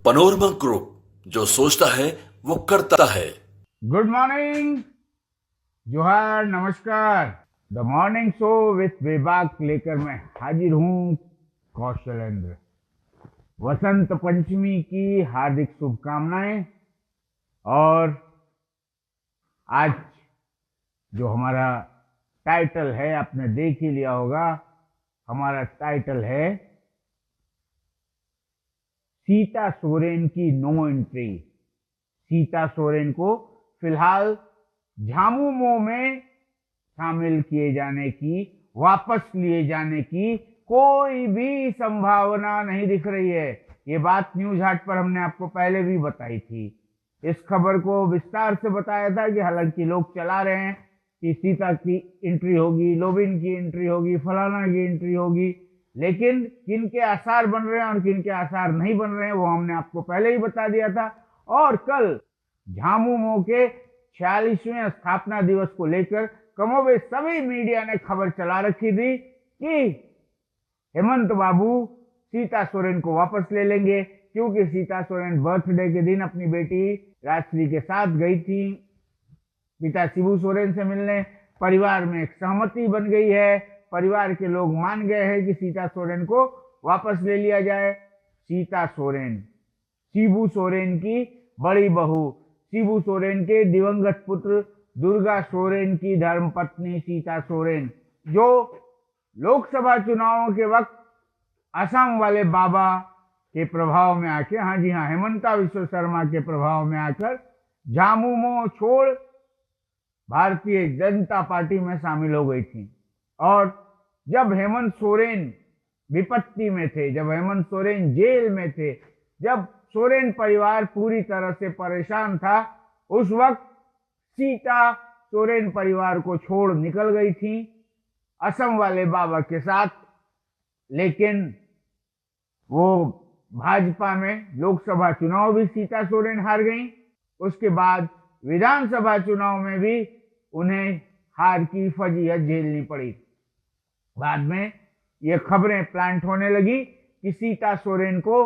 Panorama group, जो सोचता है वो करता है। गुड मॉर्निंग, जोहार, नमस्कार। द मॉर्निंग शो विथ विभाग लेकर मैं हाजिर हूँ कौशलेंद्र। वसंत पंचमी की हार्दिक शुभकामनाएं। और आज जो हमारा टाइटल है, आपने देख ही लिया होगा, हमारा टाइटल है सीता सोरेन की नो एंट्री। सीता सोरेन को फिलहाल झामुमो में शामिल किए जाने की, वापस लिए जाने की कोई भी संभावना नहीं दिख रही है। ये बात न्यूज हाट पर हमने आपको पहले भी बताई थी। इस खबर को विस्तार से बताया था कि हालांकि लोग चला रहे हैं कि सीता की एंट्री होगी, लोबिन की एंट्री होगी, फलाना की एंट्री होगी, लेकिन किन के आसार बन रहे हैं और किन के आसार नहीं बन रहे हैं वो हमने आपको पहले ही बता दिया था। और कल झामुमो के 46वें स्थापना दिवस को लेकर कमोबेश सभी मीडिया ने खबर चला रखी थी कि हेमंत बाबू सीता सोरेन को वापस ले लेंगे, क्योंकि सीता सोरेन बर्थडे के दिन अपनी बेटी राजश्री के साथ गई थी पिता शिबू सोरेन से मिलने। परिवार में एक सहमति बन गई है, परिवार के लोग मान गए हैं कि सीता सोरेन को वापस ले लिया जाए। सीता सोरेन शिबू सोरेन की बड़ी बहू, शिबू सोरेन के दिवंगत पुत्र दुर्गा सोरेन की धर्मपत्नी सीता सोरेन, जो लोकसभा चुनावों के वक्त असम वाले बाबा के प्रभाव में आके, हाँ जी हाँ, हेमंता विश्व शर्मा के प्रभाव में आकर झामुमो छोड़ भारतीय जनता पार्टी में शामिल हो गई थी। और जब हेमंत सोरेन विपत्ति में थे, जब हेमंत सोरेन जेल में थे, जब सोरेन परिवार पूरी तरह से परेशान था, उस वक्त सीता सोरेन परिवार को छोड़ निकल गई थी असम वाले बाबा के साथ। लेकिन वो भाजपा में लोकसभा चुनाव भी सीता सोरेन हार गई, उसके बाद विधानसभा चुनाव में भी उन्हें हार की फजीहत झेलनी पड़ी। बाद में ये खबरें प्लांट होने लगी कि सीता सोरेन को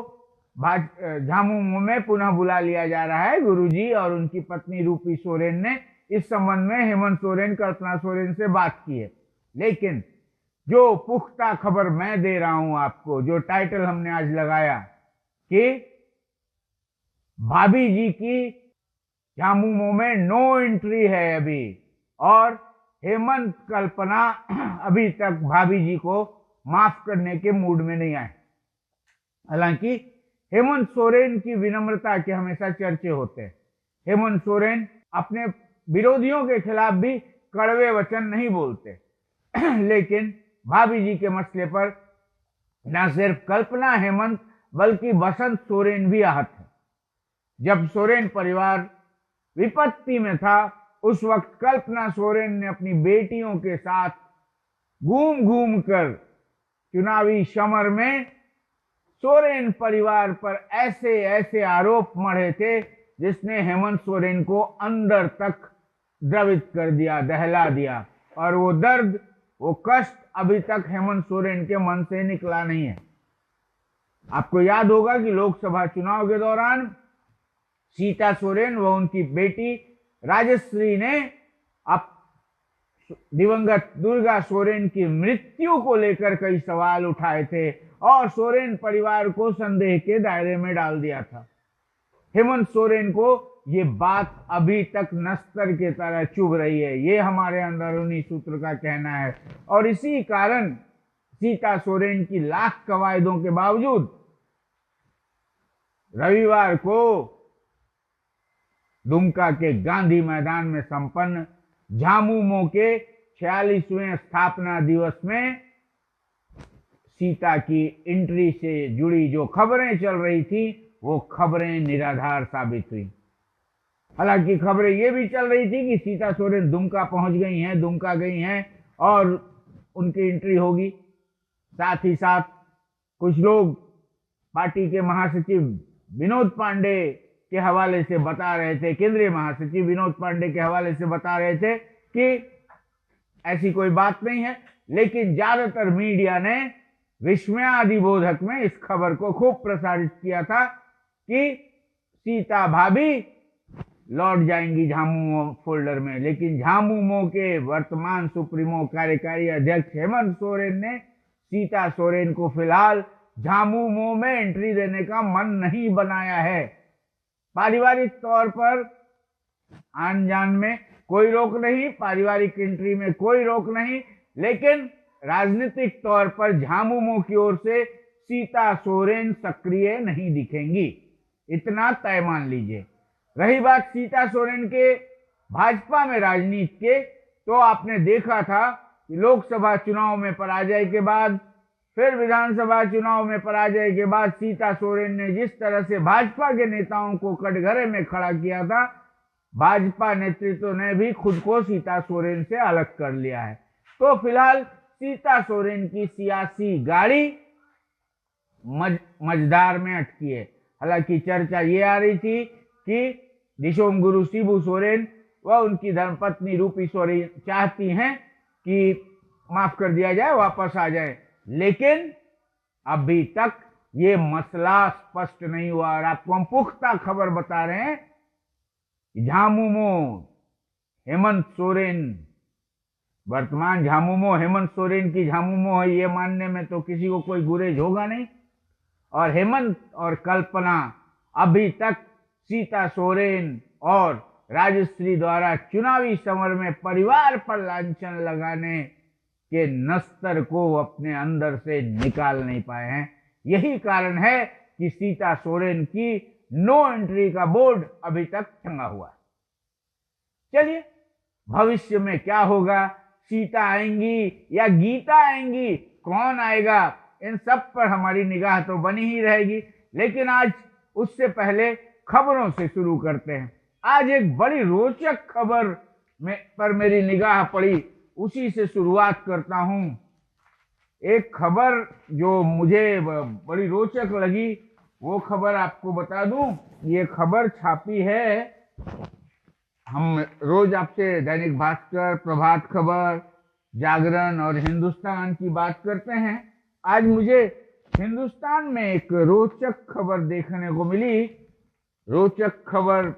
झामुमो में पुनः बुला लिया जा रहा है। गुरुजी और उनकी पत्नी रूपी सोरेन ने इस संबंध में हेमंत सोरेन, कल्पना सोरेन से बात की है। लेकिन जो पुख्ता खबर मैं दे रहा हूं आपको, जो टाइटल हमने आज लगाया कि भाभी जी की झामुमो में नो एंट्री है अभी, और हेमंत कल्पना अभी तक भाभी जी को माफ करने के मूड में नहीं आए। हालांकि हेमंत सोरेन की विनम्रता के हमेशा चर्चे होते हैं। हेमंत सोरेन अपने विरोधियों के खिलाफ भी कड़वे वचन नहीं बोलते लेकिन भाभी जी के मसले पर न सिर्फ कल्पना हेमंत बल्कि बसंत सोरेन भी आहत है। जब सोरेन परिवार विपत्ति में था, उस वक्त कल्पना सोरेन ने अपनी बेटियों के साथ घूम घूम कर चुनावी समर में सोरेन परिवार पर ऐसे ऐसे आरोप मढ़े थे जिसने हेमंत सोरेन को अंदर तक द्रवित कर दिया, दहला दिया। और वो दर्द, वो कष्ट अभी तक हेमंत सोरेन के मन से निकला नहीं है। आपको याद होगा कि लोकसभा चुनाव के दौरान सीता सोरेन व उनकी बेटी राजश्री ने अब दिवंगत दुर्गा सोरेन की मृत्यु को लेकर कई सवाल उठाए थे और सोरेन परिवार को संदेह के दायरे में डाल दिया था। हेमंत सोरेन को ये बात अभी तक नस्तर की तरह चुभ रही है, ये हमारे अंदरूनी सूत्र का कहना है। और इसी कारण सीता सोरेन की लाख कवायदों के बावजूद रविवार को दुमका के गांधी मैदान में संपन्न झामुमो के 46वें स्थापना दिवस में सीता की एंट्री से जुड़ी जो खबरें चल रही थी, वो खबरें निराधार साबित हुई। हालांकि खबरें ये भी चल रही थी कि सीता सोरेन दुमका पहुंच गई हैं, दुमका गई हैं और उनकी एंट्री होगी। साथ ही साथ कुछ लोग पार्टी के महासचिव विनोद पांडे के हवाले से बता रहे थे, केंद्रीय महासचिव विनोद पांडे के हवाले से बता रहे थे कि ऐसी कोई बात नहीं है। लेकिन ज्यादातर मीडिया ने विस्मयादिबोधक में इस खबर को खूब प्रसारित किया था कि सीता भाभी लौट जाएंगी झामुमो फोल्डर में, लेकिन झामुमो के वर्तमान सुप्रीमो कार्यकारी अध्यक्ष हेमंत सोरेन ने सीता सोरेन को फिलहाल झामुमो में एंट्री देने का मन नहीं बनाया है। पारिवारिक तौर पर आन जान में कोई रोक नहीं, पारिवारिक एंट्री में कोई रोक नहीं, लेकिन राजनीतिक तौर पर झामुमो की ओर से सीता सोरेन सक्रिय नहीं दिखेंगी, इतना तय मान लीजिए। रही बात सीता सोरेन के भाजपा में राजनीति के, तो आपने देखा था कि लोकसभा चुनाव में पराजय के बाद, फिर विधानसभा चुनाव में पराजय के बाद सीता सोरेन ने जिस तरह से भाजपा के नेताओं को कटघरे में खड़ा किया था, भाजपा नेतृत्व ने भी खुद को सीता सोरेन से अलग कर लिया है। तो फिलहाल सीता सोरेन की सियासी गाड़ी मझधार में अटकी है। हालांकि चर्चा ये आ रही थी कि दिशोम गुरु शिबू सोरेन व उनकी धर्मपत्नी रूपी सोरेन चाहती हैं कि माफ कर दिया जाए, वापस आ जाए, लेकिन अभी तक ये मसला स्पष्ट नहीं हुआ। और आपको हम पुख्ता खबर बता रहे हैं, झामुमो हेमंत सोरेन, वर्तमान झामुमो हेमंत सोरेन की झामुमो है, ये मानने में तो किसी को कोई गुरेज होगा नहीं। और हेमंत और कल्पना अभी तक सीता सोरेन और राजश्री द्वारा चुनावी समर में परिवार पर लांछन लगाने के नस्तर को अपने अंदर से निकाल नहीं पाए हैं। यही कारण है कि सीता सोरेन की नो एंट्री का बोर्ड अभी तक टंगा हुआ है। चलिए, भविष्य में क्या होगा, सीता आएंगी या गीता आएंगी, कौन आएगा, इन सब पर हमारी निगाह तो बनी ही रहेगी। लेकिन आज उससे पहले खबरों से शुरू करते हैं। आज एक बड़ी रोचक खबर पर मेरी निगाह पड़ी, उसी से शुरुआत करता हूं। एक खबर जो मुझे बड़ी रोचक लगी, वो खबर आपको बता दूं। ये खबर छापी है, हम रोज आपसे दैनिक भास्कर, प्रभात खबर, जागरण और हिंदुस्तान की बात करते हैं। आज मुझे हिंदुस्तान में एक रोचक खबर देखने को मिली। रोचक खबर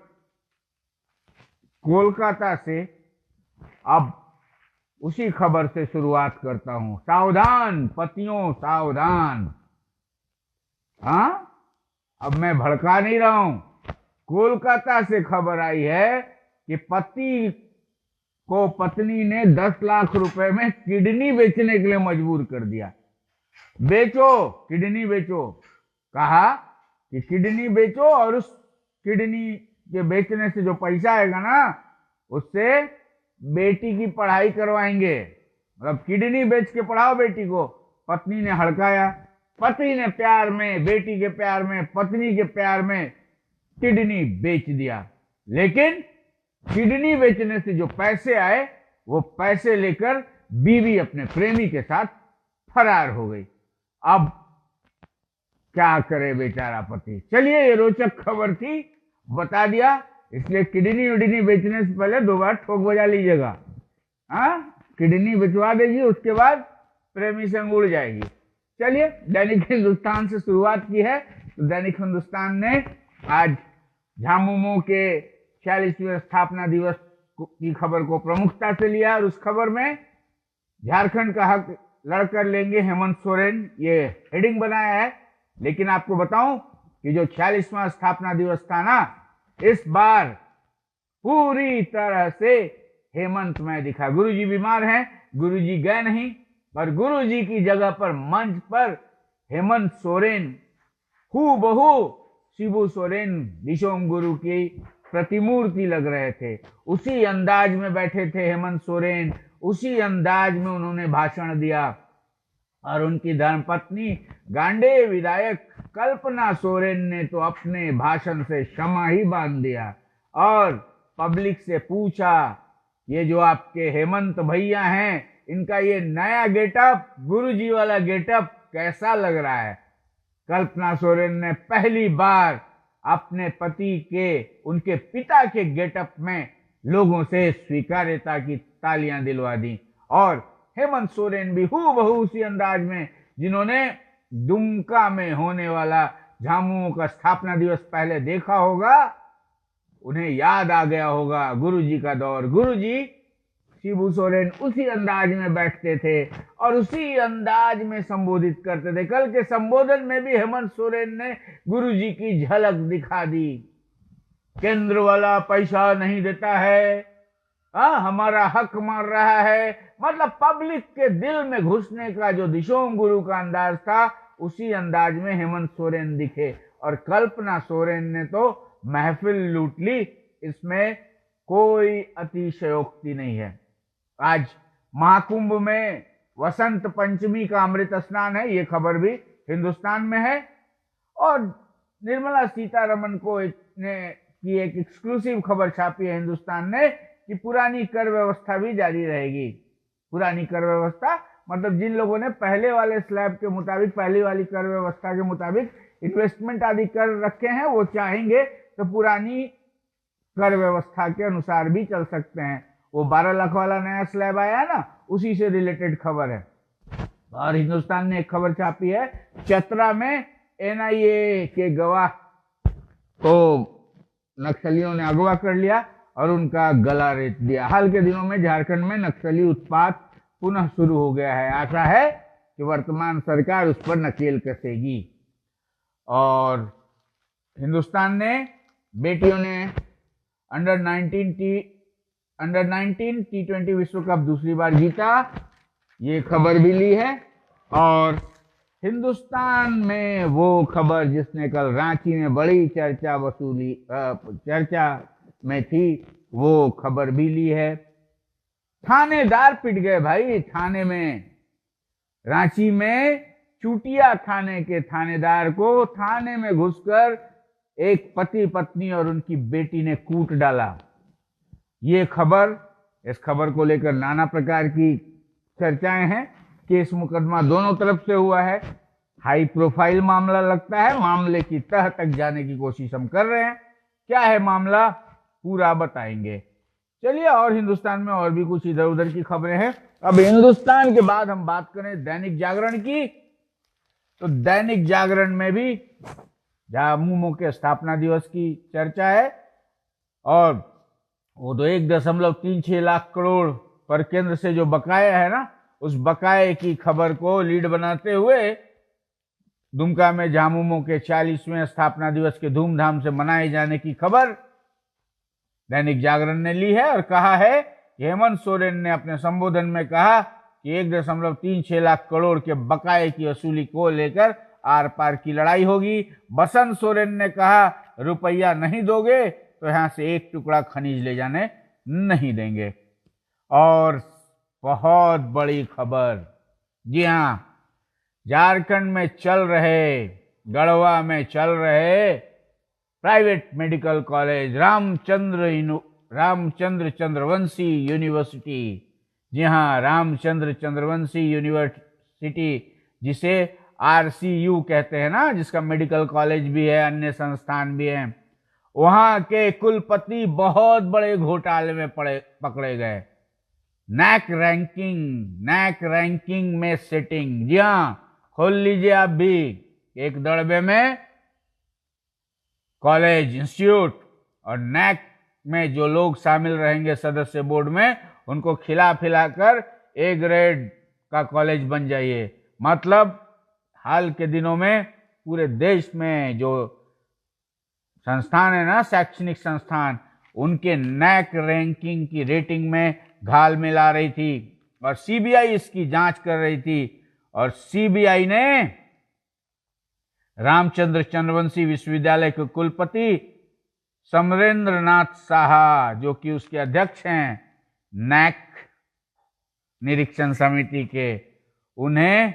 कोलकाता से। अब उसी खबर से शुरुआत करता हूं। सावधान पतियों, सावधान। हाँ, अब मैं भड़का नहीं रहा हूं। कोलकाता से खबर आई है कि पति को पत्नी ने 10 लाख रुपए में किडनी बेचने के लिए मजबूर कर दिया। बेचो, किडनी बेचो। कहा कि किडनी बेचो और उस किडनी के बेचने से जो पैसा आएगा ना, उससे बेटी की पढ़ाई करवाएंगे। मतलब किडनी बेच के पढ़ाओ बेटी को। पत्नी ने हड़काया। पति ने प्यार में, बेटी के प्यार में, पत्नी के प्यार में किडनी बेच दिया। लेकिन किडनी बेचने से जो पैसे आए, वो पैसे लेकर बीवी अपने प्रेमी के साथ फरार हो गई। अब क्या करे बेचारा पति। चलिए, ये रोचक खबर थी, बता दिया। इसलिए किडनी विडनी बेचने से पहले 2 बार ठोक बजा लीजिएगा। हाँ, किडनी बेचवा देगी, उसके बाद प्रेमी से उड़ जाएगी। चलिए, दैनिक हिंदुस्तान से शुरुआत की है। तो दैनिक हिंदुस्तान ने आज झामुमो के 46वें स्थापना दिवस की खबर को प्रमुखता से लिया और उस खबर में झारखंड का हक लड़कर लेंगे हेमंत सोरेन, ये हेडिंग बनाया है। लेकिन आपको बताऊं कि जो 46वां स्थापना दिवस था ना, इस बार पूरी तरह से हेमंतमय दिखा। गुरुजी बीमार हैं, गुरुजी गए नहीं, पर गुरुजी की जगह पर मंच पर हेमंत सोरेन हूबहू शिबू सोरेन दिशोम गुरु की प्रतिमूर्ति लग रहे थे। उसी अंदाज में बैठे थे हेमंत सोरेन, उसी अंदाज में उन्होंने भाषण दिया। और उनकी धर्मपत्नी गांडे विधायक कल्पना सोरेन ने तो अपने भाषण से क्षमा ही बांध दिया और पब्लिक से पूछा, ये जो आपके हेमंत भैया हैं, इनका ये नया गेटअप, गुरुजी वाला गेटअप कैसा लग रहा है। कल्पना सोरेन ने पहली बार अपने पति के, उनके पिता के गेटअप में लोगों से स्वीकार्यता की तालियां दिलवा दी। और हेमंत सोरेन भी हूबहू उसी अंदाज में, जिन्होंने दुमका में होने वाला झामुमो का स्थापना दिवस पहले देखा होगा, उन्हें याद आ गया होगा गुरुजी का दौर। गुरुजी शिबू सोरेन उसी अंदाज में बैठते थे और उसी अंदाज में संबोधित करते थे। कल के संबोधन में भी हेमंत सोरेन ने गुरुजी की झलक दिखा दी। केंद्र वाला पैसा नहीं देता है, हमारा हक मार रहा है, मतलब पब्लिक के दिल में घुसने का जो दिशोम गुरु का अंदाज था, उसी अंदाज में हेमंत सोरेन दिखे। और कल्पना सोरेन ने तो महफिल लूट ली, इसमें कोई अतिशयोक्ति नहीं है। आज महाकुंभ में वसंत पंचमी का अमृत स्नान है, ये खबर भी हिंदुस्तान में है। और निर्मला सीतारमण को की एक एक्सक्लूसिव खबर छापी है हिंदुस्तान ने कि पुरानी कर व्यवस्था भी जारी रहेगी। पुरानी कर व्यवस्था मतलब जिन लोगों ने पहले वाले स्लैब के मुताबिक, पहली वाली कर व्यवस्था के मुताबिक इन्वेस्टमेंट आदि कर रखे हैं, वो चाहेंगे तो पुरानी कर व्यवस्था के अनुसार भी चल सकते हैं। वो 12 लाख वाला नया स्लैब आया है ना, उसी से रिलेटेड खबर है। और हिंदुस्तान ने एक खबर छापी है, चतरा में एनआईए के गवाह को नक्सलियों ने अगवा कर लिया और उनका गला रेत दिया। हाल के दिनों में झारखंड में नक्सली उत्पात पुनः शुरू हो गया है। आशा है कि वर्तमान सरकार उस पर नकेल कसेगी। और हिंदुस्तान ने बेटियों ने अंडर 19 T20 विश्व कप दूसरी बार जीता, ये खबर भी ली है। और हिंदुस्तान में वो खबर जिसने कल रांची में बड़ी चर्चा में थी, वो खबर भी ली है। थानेदार पिट गए भाई थाने में। रांची में चूटिया थाने के थानेदार को थाने में घुसकर एक पति पत्नी और उनकी बेटी ने कूट डाला। ये खबर, इस खबर को लेकर नाना प्रकार की चर्चाएं हैं। केस मुकदमा दोनों तरफ से हुआ है, हाई प्रोफाइल मामला लगता है। मामले की तह तक जाने की कोशिश हम कर रहे हैं। क्या है मामला, पूरा बताएंगे। चलिए, और हिंदुस्तान में और भी कुछ इधर उधर की खबरें हैं। अब हिंदुस्तान के बाद हम बात करें दैनिक जागरण की, तो दैनिक जागरण में भी झामुमो के स्थापना दिवस की चर्चा है। और वो तो 1.36 लाख करोड़ पर केंद्र से जो बकाया है ना, उस बकाये की खबर को लीड बनाते हुए दुमका में झामुमो के 40वें स्थापना दिवस के धूमधाम से मनाए जाने की खबर दैनिक जागरण ने ली है। और कहा है कि हेमंत सोरेन ने अपने संबोधन में कहा कि 1.36 लाख करोड़ के बकाये की वसूली को लेकर आर पार की लड़ाई होगी। बसंत सोरेन ने कहा, रुपया नहीं दोगे तो यहां से एक टुकड़ा खनिज ले जाने नहीं देंगे। और बहुत बड़ी खबर, जी हां, झारखंड में चल रहे, गढ़वा में चल रहे private medical college Ramchandra Chandravanshi university, जी हाँ, रामचंद्र चंद्रवंशी यूनिवर्सिटी, जिसे RCU कहते हैं ना, जिसका मेडिकल कॉलेज भी है, अन्य संस्थान भी हैं, वहां के कुलपति बहुत बड़े घोटाले में पकड़े गए। नैक रैंकिंग में सेटिंग, जी हाँ, खोल लीजिए आप भी। एक दड़बे में कॉलेज, इंस्टीट्यूट और नैक में जो लोग शामिल रहेंगे सदस्य बोर्ड में, उनको खिला कर A ग्रेड का कॉलेज बन जाइए। मतलब हाल के दिनों में पूरे देश में जो संस्थान है ना, शैक्षणिक संस्थान, उनके नैक रैंकिंग की रेटिंग में घाल मिला रही थी और CBI इसकी जांच कर रही थी। और CBI ने रामचंद्र चंद्रवंशी विश्वविद्यालय के कुलपति समरेंद्र नाथ साहा, जो कि उसके अध्यक्ष हैं नैक निरीक्षण समिति के, उन्हें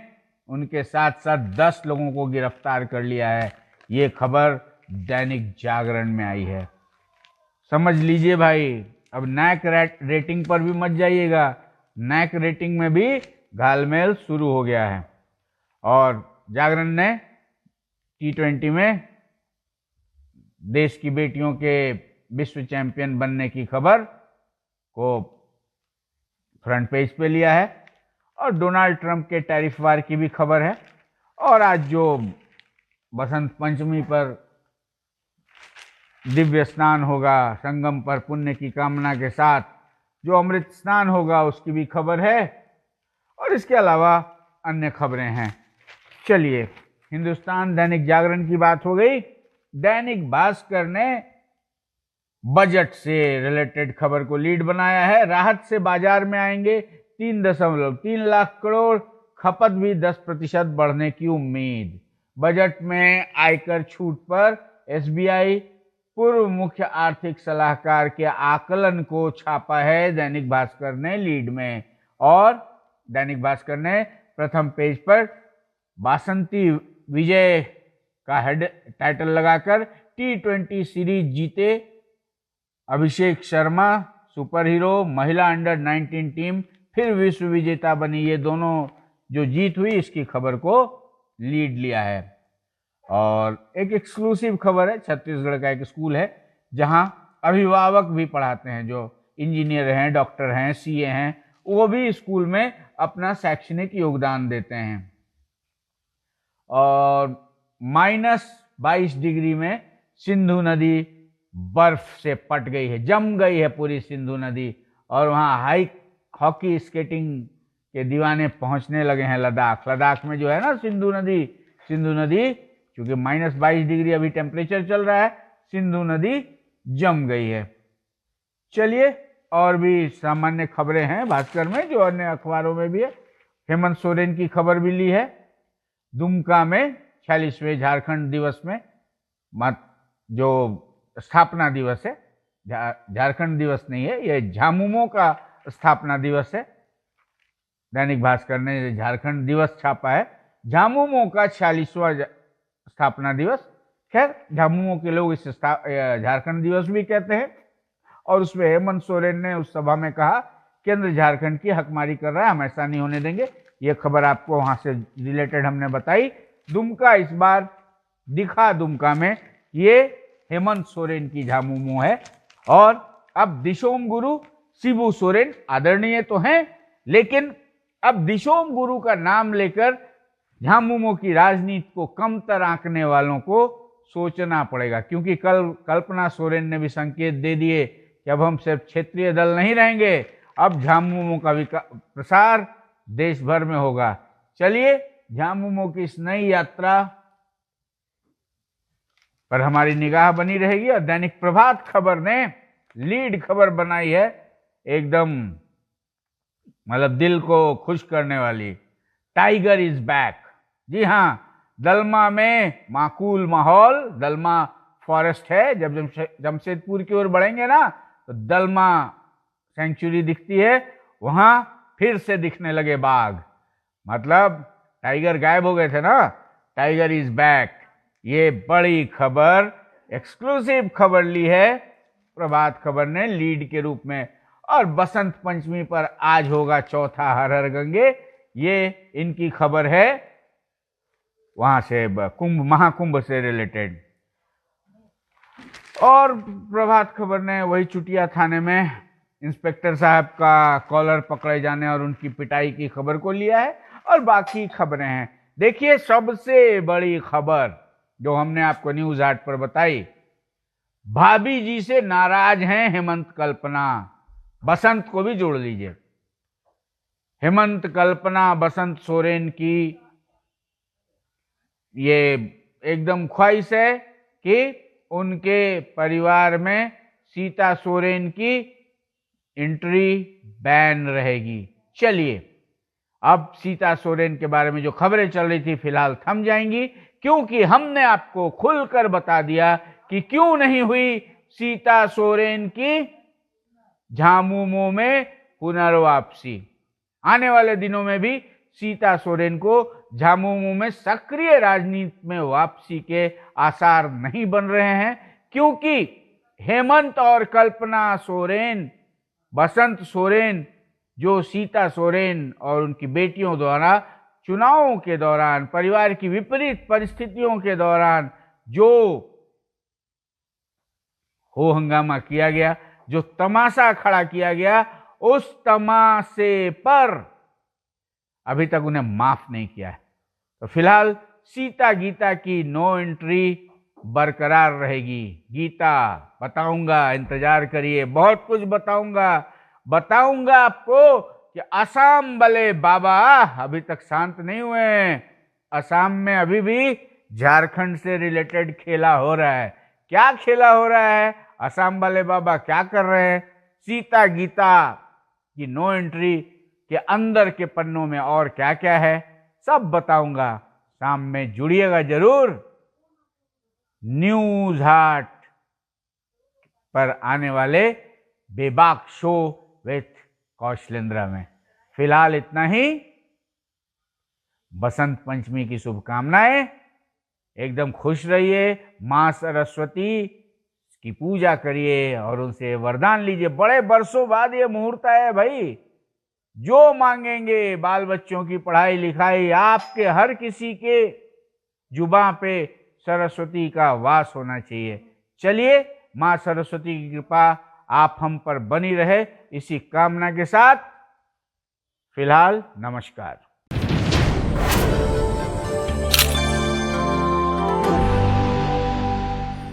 उनके साथ साथ 10 लोगों को गिरफ्तार कर लिया है। ये खबर दैनिक जागरण में आई है। समझ लीजिए भाई, अब नैक रेटिंग पर भी मत जाइएगा, नैक रेटिंग में भी घालमेल शुरू हो गया है। और जागरण ने T20 में देश की बेटियों के विश्व चैंपियन बनने की खबर को फ्रंट पेज पे लिया है। और डोनाल्ड ट्रंप के टैरिफ वार की भी खबर है। और आज जो बसंत पंचमी पर दिव्य स्नान होगा, संगम पर पुण्य की कामना के साथ जो अमृत स्नान होगा उसकी भी खबर है, और इसके अलावा अन्य खबरें हैं। चलिए, हिंदुस्तान दैनिक जागरण की बात हो गई। दैनिक भास्कर ने बजट से रिलेटेड खबर को लीड बनाया है। राहत से बाजार में आएंगे 3.3 लाख करोड़, खपत भी 10% बढ़ने की उम्मीद। बजट में आयकर छूट पर एसबीआई पूर्व मुख्य आर्थिक सलाहकार के आकलन को छापा है दैनिक भास्कर ने लीड में, और दैनिक भास्कर ने प्रथम पेज पर बासंती विजय का हेड टाइटल लगाकर T20 सीरीज जीते अभिषेक शर्मा, सुपर हीरो, महिला अंडर 19 टीम फिर विश्व विजेता बनी। ये दोनों जो जीत हुई इसकी खबर को लीड लिया है। और एक एक्सक्लूसिव खबर है, छत्तीसगढ़ का एक स्कूल है जहां अभिभावक भी पढ़ाते हैं, जो इंजीनियर हैं, डॉक्टर हैं, सीए हैं, वो भी स्कूल में अपना शैक्षणिक योगदान देते हैं। और -22 डिग्री में सिंधु नदी बर्फ से पट गई है, जम गई है पूरी सिंधु नदी, और वहां हॉकी स्केटिंग के दीवाने पहुंचने लगे हैं लद्दाख में जो है ना सिंधु नदी क्योंकि -22 डिग्री अभी टेम्परेचर चल रहा है, सिंधु नदी जम गई है। चलिए, और भी सामान्य खबरें हैं भास्कर में जो अन्य अखबारों में भी है। हेमंत सोरेन की खबर भी ली है। दुमका में 46वें झारखंड दिवस में, जो स्थापना दिवस है, झारखंड दिवस नहीं है, यह झामुमो का स्थापना दिवस है। दैनिक भास्कर ने झारखंड दिवस छापा है, झामुमो का 46वां स्थापना दिवस। खैर, झामुमो के लोग इसे झारखंड दिवस भी कहते हैं। और उसमें हेमंत सोरेन ने उस सभा में कहा, केंद्र झारखंड की हकमारी कर रहा है, हम ऐसा नहीं होने देंगे। ये खबर आपको वहां से रिलेटेड हमने बताई। दुमका इस बार दिखा, दुमका में ये हेमंत सोरेन की झामुमो है। और अब दिशोम गुरु शिबू सोरेन आदरणीय तो हैं, लेकिन अब दिशोम गुरु का नाम लेकर झामुमो की राजनीति को कमतर आंकने वालों को सोचना पड़ेगा, क्योंकि कल कल्पना सोरेन ने भी संकेत दे दिए कि अब हम सिर्फ क्षेत्रीय दल नहीं रहेंगे, अब झामुमो का प्रसार देश भर में होगा। चलिए, झामुमो की इस नई यात्रा पर हमारी निगाह बनी रहेगी। और दैनिक प्रभात खबर ने लीड खबर बनाई है, एकदम मतलब दिल को खुश करने वाली, टाइगर इज बैक। जी हाँ, दलमा में माकूल माहौल, दलमा फॉरेस्ट है। जब जमशेदपुर की ओर बढ़ेंगे ना तो दलमा सेंचुरी दिखती है, वहां फिर से दिखने लगे बाघ। मतलब टाइगर गायब हो गए थे ना, टाइगर इज बैक। ये बड़ी खबर, एक्सक्लूसिव खबर ली है प्रभात खबर ने लीड के रूप में। और बसंत पंचमी पर आज होगा चौथा हर हर गंगे, ये इनकी खबर है वहां से, कुंभ महाकुंभ से रिलेटेड। और प्रभात खबर ने वही चुटिया थाने में इंस्पेक्टर साहब का कॉलर पकड़े जाने और उनकी पिटाई की खबर को लिया है। और बाकी खबरें हैं। देखिए, सबसे बड़ी खबर जो हमने आपको न्यूज 8 पर बताई, भाभी जी से नाराज हैं हेमंत कल्पना। बसंत को भी जोड़ लीजिए। हेमंत कल्पना बसंत सोरेन की ये एकदम ख्वाहिश है कि उनके परिवार में सीता सोरेन की एंट्री बैन रहेगी। चलिए, अब सीता सोरेन के बारे में जो खबरें चल रही थी फिलहाल थम जाएंगी, क्योंकि हमने आपको खुलकर बता दिया कि क्यों नहीं हुई सीता सोरेन की झामुमो में पुनर्वापसी। आने वाले दिनों में भी सीता सोरेन को झामुमो में सक्रिय राजनीति में वापसी के आसार नहीं बन रहे हैं, क्योंकि हेमंत और कल्पना सोरेन, बसंत सोरेन, जो सीता सोरेन और उनकी बेटियों द्वारा चुनावों के दौरान, परिवार की विपरीत परिस्थितियों के दौरान जो हो हंगामा किया गया, जो तमाशा खड़ा किया गया, उस तमाशे पर अभी तक उन्हें माफ नहीं किया है। तो फिलहाल सीता गीता की नो एंट्री बरकरार रहेगी। गीता बताऊंगा, इंतजार करिए, बहुत कुछ बताऊंगा आपको कि असम वाले बाबा अभी तक शांत नहीं हुए हैं। असम में अभी भी झारखंड से रिलेटेड खेला हो रहा है। क्या खेला हो रहा है, असम वाले बाबा क्या कर रहे हैं, सीता गीता की नो एंट्री के अंदर के पन्नों में और क्या क्या है, सब बताऊंगा। शाम में जुड़िएगा जरूर न्यूज हाट पर आने वाले बेबाक शो विथ कौशलेंद्र में। फिलहाल इतना ही। बसंत पंचमी की शुभकामनाएं। एकदम खुश रहिए, मां सरस्वती की पूजा करिए और उनसे वरदान लीजिए। बड़े बरसों बाद ये मुहूर्त है भाई। जो मांगेंगे, बाल बच्चों की पढ़ाई लिखाई, आपके हर किसी के जुबां पे सरस्वती का वास होना चाहिए। चलिए, मां सरस्वती की कृपा आप हम पर बनी रहे, इसी कामना के साथ फिलहाल नमस्कार।